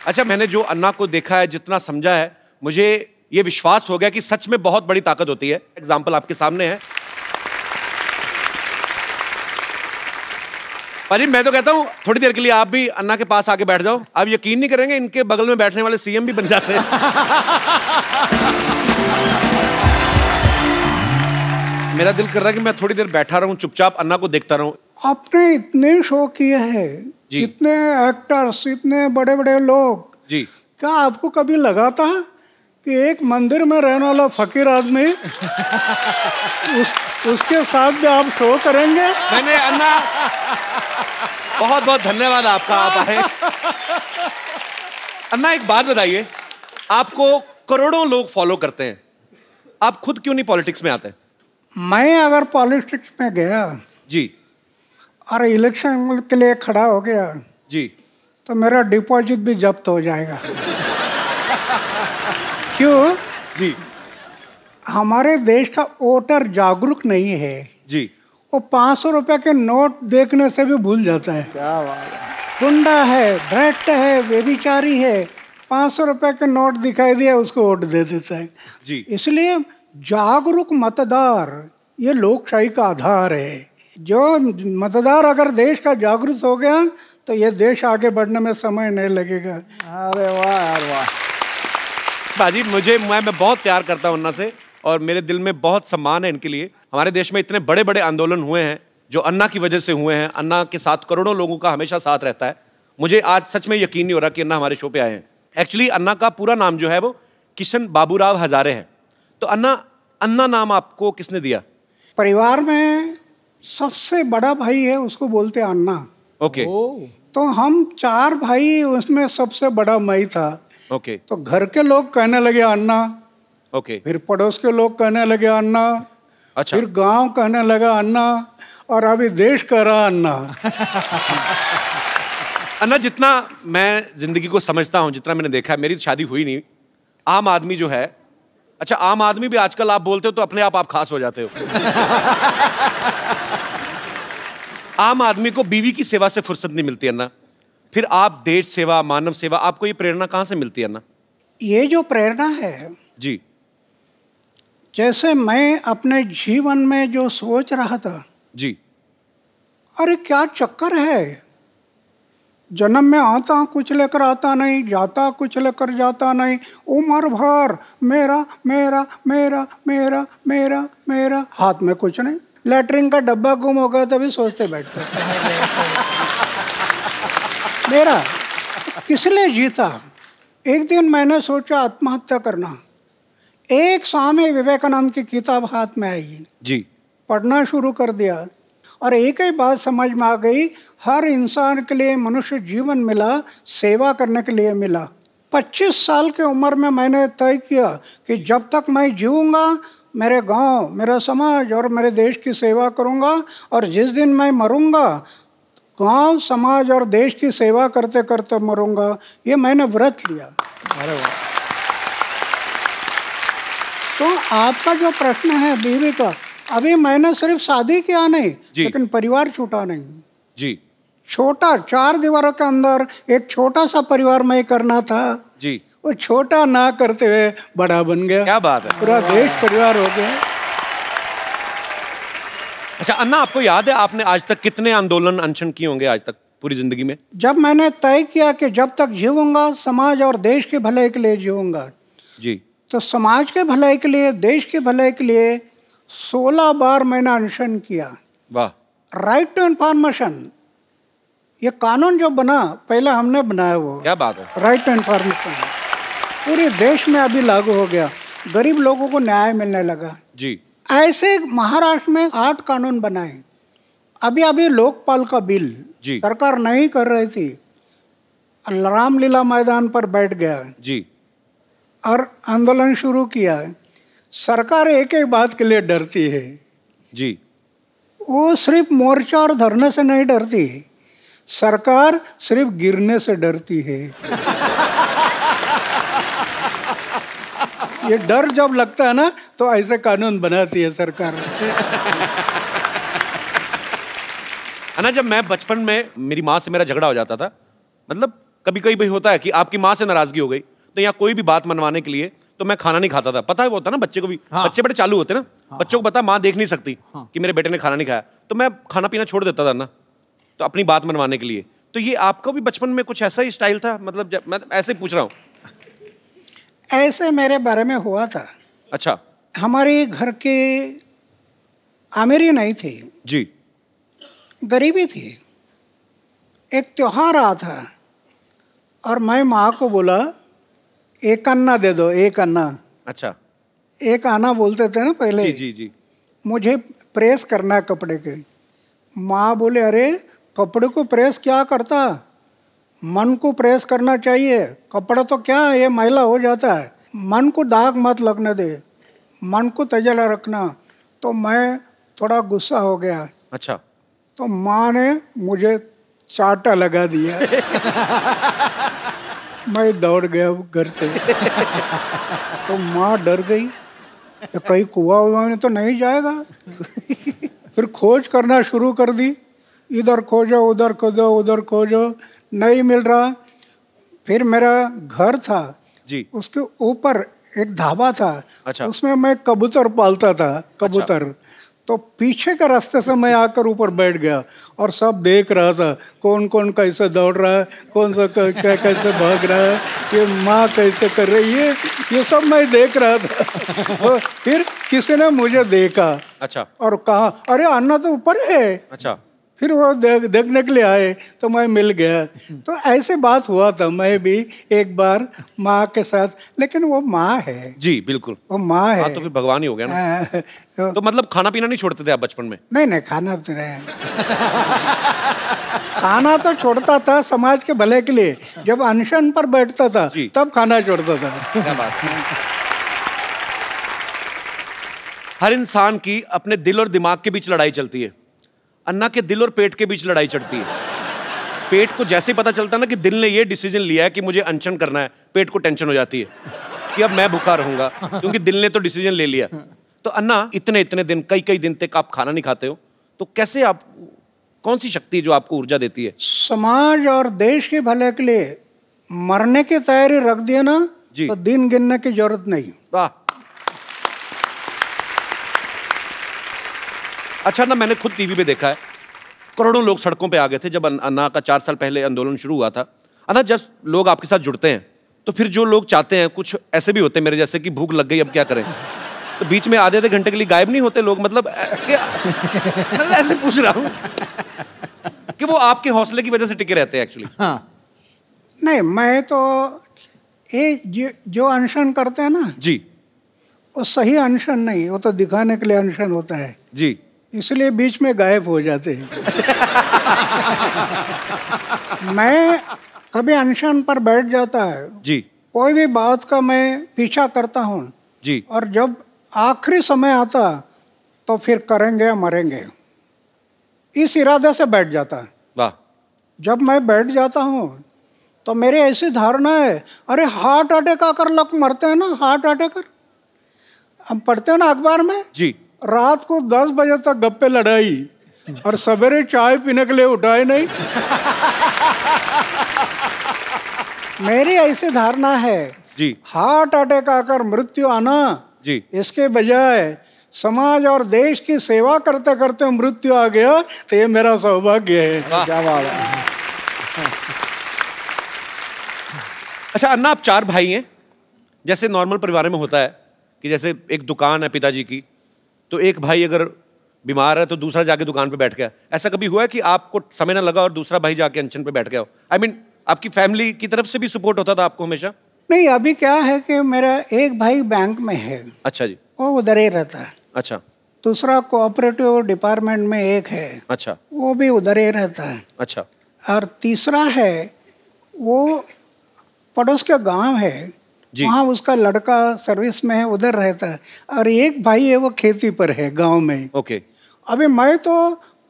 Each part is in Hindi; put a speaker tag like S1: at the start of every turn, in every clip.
S1: अच्छा, मैंने जो अन्ना को देखा है, जितना समझा है, मुझे ये विश्वास हो गया कि सच में बहुत बड़ी ताकत होती है। एग्जाम्पल आपके सामने है। पाजी, मैं तो कहता हूं थोड़ी देर के लिए आप भी अन्ना के पास आके बैठ जाओ। आप यकीन नहीं करेंगे, इनके बगल में बैठने वाले सीएम भी बन जाते हैं। मेरा दिल कर रहा है कि मैं थोड़ी देर बैठा रहूं, चुपचाप अन्ना को देखता रहूं।
S2: आपने इतने शो किए हैं, इतने एक्टर्स, इतने बड़े बड़े लोग
S1: जी,
S2: क्या आपको कभी लगा था कि एक मंदिर में रहने वाला फकीर आदमी उसके साथ भी आप शो करेंगे?
S1: मैंने अन्ना, बहुत बहुत धन्यवाद आपका, आप आए। अन्ना, एक बात बताइए, आपको करोड़ों लोग फॉलो करते हैं, आप खुद क्यों नहीं पॉलिटिक्स में आते?
S2: मैं अगर पॉलिटिक्स में गया
S1: जी
S2: और इलेक्शन के लिए खड़ा हो गया
S1: जी,
S2: तो मेरा डिपॉजिट भी जब्त हो जाएगा। क्यों?
S1: जी,
S2: हमारे देश का वोटर जागरूक नहीं है
S1: जी।
S2: वो 500 रुपए के नोट देखने से भी भूल जाता है।
S3: क्या बात है।
S2: गुंडा है, भ्रष्ट है, व्यभिचारी है, 500 रुपए के नोट दिखाई दिया उसको वोट दे देता है
S1: जी।
S2: इसलिए जागरूक मतदार ये लोकशाही का आधार है। जो मतदार अगर देश का जागरूक हो गया तो ये देश आगे बढ़ने में समय नहीं लगेगा।
S3: अरे वाह यार वाह।
S1: बाजी, मैं बहुत प्यार करता हूं अन्ना से और मेरे दिल में बहुत सम्मान है इनके लिए। हमारे देश में इतने बड़े बड़े आंदोलन हुए हैं जो अन्ना की वजह से हुए हैं। अन्ना के साथ करोड़ों लोगों का हमेशा साथ रहता है। मुझे आज सच में यकीन नहीं हो रहा कि अन्ना हमारे शो पे आए हैं। एक्चुअली अन्ना का पूरा नाम जो है वो किशन बाबूराव हजारे है। तो अन्ना नाम आपको किसने दिया?
S2: परिवार में सबसे बड़ा भाई है, उसको बोलते हैं अन्ना।
S1: ओके।
S2: तो हम 4 भाई, उसमें सबसे बड़ा मैं था।
S1: ओके।
S2: तो घर के लोग कहने लगे अन्ना,
S1: ओके।
S2: फिर पड़ोस के लोग कहने लगे अन्ना,
S1: अच्छा।
S2: फिर गांव कहने लगा अन्ना, और अभी देश कह रहा अन्ना।
S1: अन्ना, जितना मैं जिंदगी को समझता हूं, जितना मैंने देखा है, मेरी शादी हुई नहीं, आम आदमी जो है, अच्छा आम आदमी भी आजकल आप बोलते हो तो अपने आप खास हो जाते हो। आम आदमी को बीवी की सेवा से फुर्सत नहीं मिलती अन्ना, फिर आप देश सेवा, मानव सेवा, आपको ये प्रेरणा कहां से मिलती है अन्ना?
S2: ये जो प्रेरणा है
S1: जी,
S2: जैसे मैं अपने जीवन में जो सोच रहा था,
S1: जी,
S2: अरे क्या चक्कर है, जन्म में आता कुछ लेकर आता नहीं, जाता कुछ लेकर जाता नहीं, उम्र भर मेरा मेरा मेरा मेरा मेरा मेरा, हाथ में कुछ नहीं, लेटरिन का डब्बा गुम हो गया तभी सोचते बैठते मेरा किस लिए जीता। एक दिन मैंने सोचा आत्महत्या करना। एक स्वामी विवेकानंद की किताब हाथ में आई
S1: जी,
S2: पढ़ना शुरू कर दिया और एक ही बात समझ में आ गई, हर इंसान के लिए मनुष्य जीवन मिला सेवा करने के लिए मिला। 25 साल की उम्र में मैंने तय किया कि जब तक मैं जीऊँगा मेरे गांव, मेरा समाज और मेरे देश की सेवा करूँगा, और जिस दिन मैं मरूँगा गांव, समाज और देश की सेवा करते करते मरूँगा। ये मैंने व्रत लिया।
S3: अरे वाह।
S2: तो आपका जो प्रश्न है बीवी का, अभी मैंने सिर्फ शादी किया नहीं, लेकिन परिवार छूटा नहीं
S1: जी।
S2: छोटा 4 दीवारों के अंदर एक छोटा सा परिवार में करना था
S1: जी,
S2: वो छोटा ना करते हुए बड़ा बन गया।
S1: क्या बात है,
S2: पूरा देश परिवार हो गया।
S1: अच्छा अन्ना, आपको याद है आपने आज तक कितने आंदोलन अनशन किए होंगे आज तक पूरी जिंदगी में?
S2: जब मैंने तय किया कि जब तक जीऊंगा समाज और देश के भलाई के लिए जीऊंगा,
S1: जी,
S2: तो समाज के भलाई के लिए, देश के भलाई के लिए 16 बार मैंने अनशन किया।
S1: वाह।
S2: राइट टू इन्फॉर्मेशन, ये कानून जो बना पहले हमने बनाया, वो
S1: क्या बात है,
S2: राइट टू इन्फॉर्मेशन पूरे देश में अभी लागू हो गया। गरीब लोगों को न्याय मिलने लगा
S1: जी।
S2: ऐसे महाराष्ट्र में 8 कानून बनाए। अभी लोकपाल का बिल सरकार नहीं कर रही थी, रामलीला मैदान पर बैठ गया
S1: जी
S2: और आंदोलन शुरू किया। सरकार एक एक बात के लिए डरती है
S1: जी,
S2: वो सिर्फ मोर्चा और धरने से नहीं डरती, सरकार सिर्फ गिरने से डरती है। ये डर जब लगता है ना तो ऐसे कानून बनाती है सरकार।
S1: अन्ना, जब मैं बचपन में मेरी माँ से मेरा झगड़ा हो जाता था, मतलब कभी कभी भाई होता है कि आपकी माँ से नाराजगी हो गई, तो यहाँ कोई भी बात मनवाने के लिए तो मैं खाना नहीं खाता था। पता है वो होता है ना बच्चे को भी, बच्चे बड़े चालू होते हैं ना, बच्चों को पता माँ देख नहीं सकती कि मेरे बेटे ने खाना नहीं खाया, तो मैं खाना पीना छोड़ देता था ना, तो अपनी बात मनवाने के लिए। तो ये आपका भी बचपन में कुछ ऐसा ही स्टाइल था? मतलब मैं ऐसे ही पूछ रहा हूँ।
S2: ऐसे मेरे बारे में हुआ था।
S1: अच्छा।
S2: हमारे घर के अमीरी नहीं थी
S1: जी।
S2: गरीबी थी। एक त्योहार आ था और मैं माँ को बोला एक अन्ना दे दो, एक अन्ना।
S1: अच्छा।
S2: एक आना बोलते थे ना पहले।
S1: जी जी जी।
S2: मुझे प्रेस करना है कपड़े के। माँ बोले अरे कपड़े को प्रेस क्या करता, मन को प्रेस करना चाहिए, कपड़ा तो क्या ये मैला हो जाता है, मन को दाग मत लगने दे, मन को तजला रखना। तो मैं थोड़ा गुस्सा हो गया।
S1: अच्छा।
S2: तो माँ ने मुझे चाटा लगा दिया। मैं दौड़ गया घर से। तो माँ डर गई, ये कहीं कुआं हुआ में तो नहीं जाएगा। फिर खोज करना शुरू कर दी, इधर खोजो उधर खोजो उधर खोजो, नहीं मिल रहा। फिर मेरा घर था
S1: जी,
S2: उसके ऊपर एक ढाबा था।
S1: अच्छा।
S2: उसमें मैं कबूतर पालता था, कबूतर। अच्छा। तो पीछे के रास्ते से मैं आकर ऊपर बैठ गया और सब देख रहा था कौन कौन कैसे दौड़ रहा है, कौन सा कैसे भाग रहा है, ये माँ कैसे कर रही है, ये सब मैं देख रहा था। और फिर किसी ने मुझे देखा।
S1: अच्छा।
S2: और कहा अरे अन्ना तो ऊपर है।
S1: अच्छा।
S2: फिर वो देखने के लिए आए तो मैं मिल गया। तो ऐसे बात हुआ था मैं भी एक बार माँ के साथ, लेकिन वो माँ है।
S1: जी बिल्कुल,
S2: वो माँ है।
S1: हाँ तो फिर भगवान ही हो गया ना। तो मतलब खाना पीना नहीं छोड़ते थे आप बचपन में?
S2: नहीं खाना तो नहीं। खाना तो छोड़ता था समाज के भले के लिए। जब अनशन पर बैठता था तब खाना छोड़ता था।
S1: क्या बात है। हर इंसान की अपने दिल और दिमाग के बीच लड़ाई चलती है। अन्ना के दिल और पेट के बीच लड़ाई चढ़ती है। पेट को जैसे ही पता चलता है ना कि दिल ने ये डिसीजन लिया है कि मुझे अनशन करना है, पेट को टेंशन हो जाती है कि अब मैं भूखा रहूंगा, क्योंकि दिल ने तो डिसीजन ले लिया। तो अन्ना इतने इतने दिन, कई कई दिन तक आप खाना नहीं खाते हो, तो कैसे आप, कौन सी शक्ति है जो आपको ऊर्जा देती है?
S2: समाज और देश के भले के लिए मरने की तैयारी रख दिया ना तो दिन गिनने की जरूरत नहीं।
S1: वाह। अच्छा ना, मैंने खुद टीवी पे देखा है, करोड़ों लोग सड़कों पे आ गए थे जब अन्ना का 4 साल पहले आंदोलन शुरू हुआ था। अन्ना, जब लोग आपके साथ जुड़ते हैं तो फिर जो लोग चाहते हैं, कुछ ऐसे भी होते हैं मेरे जैसे कि भूख लग गई अब क्या करें, तो बीच में आधे घंटे के लिए गायब नहीं होते लोग? मतलब क्या मतलब ऐसे पूछ रहा हूँ कि वो आपके हौसले की वजह से टिके रहते हैं एक्चुअली।
S2: हाँ नहीं, मैं तो ये जो अनशन करते हैं ना
S1: जी, वो
S2: सही अनशन नहीं, वो तो दिखाने के लिए अनशन होता है
S1: जी,
S2: इसलिए बीच में गायब हो जाते हैं। मैं कभी अनशन पर बैठ जाता है
S1: जी,
S2: कोई भी बात का मैं पीछा करता हूँ
S1: जी,
S2: और जब आखिरी समय आता तो फिर करेंगे मरेंगे, इस इरादे से बैठ जाता है।
S1: वाह।
S2: जब मैं बैठ जाता हूँ तो मेरी ऐसी धारणा है, अरे हार्ट अटैक आकर लोग मरते हैं ना, हार्ट अटैक कर, हम पढ़ते हैं ना अखबार में
S1: जी,
S2: रात को 10 बजे तक गप्पे लड़ाई और सवेरे चाय पीने के लिए उठाए नहीं। मेरी ऐसी धारणा है
S1: जी,
S2: हार्ट अटैक आकर मृत्यु आना
S1: जी,
S2: इसके बजाय समाज और देश की सेवा करते करते मृत्यु आ गया तो ये मेरा सौभाग्य है।
S1: क्या बात है। अच्छा अन्ना, आप 4 भाई हैं, जैसे नॉर्मल परिवार में होता है कि जैसे एक दुकान है पिताजी की, तो एक भाई अगर बीमार है तो दूसरा जाके दुकान पे बैठ गया। ऐसा कभी हुआ है कि आपको समय ना लगा और दूसरा भाई जाके अनशन पे बैठ गया हो? आई मीन आपकी फैमिली की तरफ से भी सपोर्ट होता था आपको हमेशा?
S2: नहीं, अभी क्या है कि मेरा एक भाई बैंक में है।
S1: अच्छा जी।
S2: वो उधर ही रहता है।
S1: अच्छा।
S2: दूसरा कोऑपरेटिव डिपार्टमेंट में एक है।
S1: अच्छा।
S2: वो भी उधर ही रहता है।
S1: अच्छा।
S2: और तीसरा है वो पड़ोस के गांव है, वहाँ उसका लड़का सर्विस में है, उधर रहता है। और एक भाई है वो खेती पर है गांव में।
S1: ओके।
S2: अभी मैं तो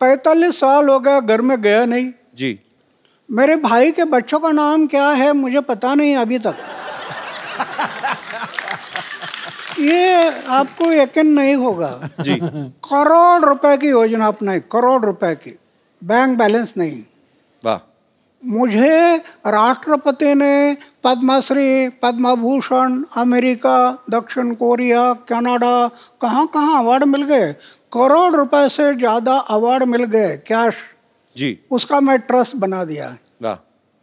S2: 45 साल हो गया घर में गया नहीं
S1: जी।
S2: मेरे भाई के बच्चों का नाम क्या है मुझे पता नहीं अभी तक। ये आपको यकीन नहीं होगा
S1: जी।
S2: करोड़ रुपए की योजना अपनाई, करोड़ रुपए की, बैंक बैलेंस नहीं।
S1: वाह।
S2: मुझे राष्ट्रपति ने पद्मश्री, पद्मभूषण, अमेरिका, दक्षिण कोरिया, कनाडा, कहाँ कहाँ अवार्ड मिल गए। करोड़ रुपए से ज़्यादा अवार्ड मिल गए कैश
S1: जी।
S2: उसका मैं ट्रस्ट बना दिया है।
S1: वाह।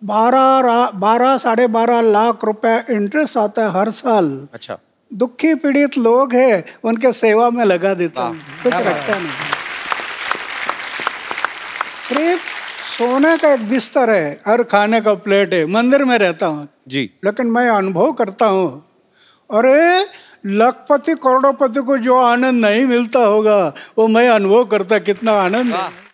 S2: 12-12.5 लाख रुपए इंटरेस्ट आता है हर साल।
S1: अच्छा।
S2: दुखी पीड़ित लोग हैं उनके सेवा में लगा देता हूँ, कुछ रखता नहीं। सिर्फ सोने का एक बिस्तर है और खाने का प्लेट है, मंदिर में रहता हूँ
S1: जी।
S2: लेकिन मैं अनुभव करता हूँ, अरे लखपति करोड़पति को जो आनंद नहीं मिलता होगा वो मैं अनुभव करता, कितना आनंद है।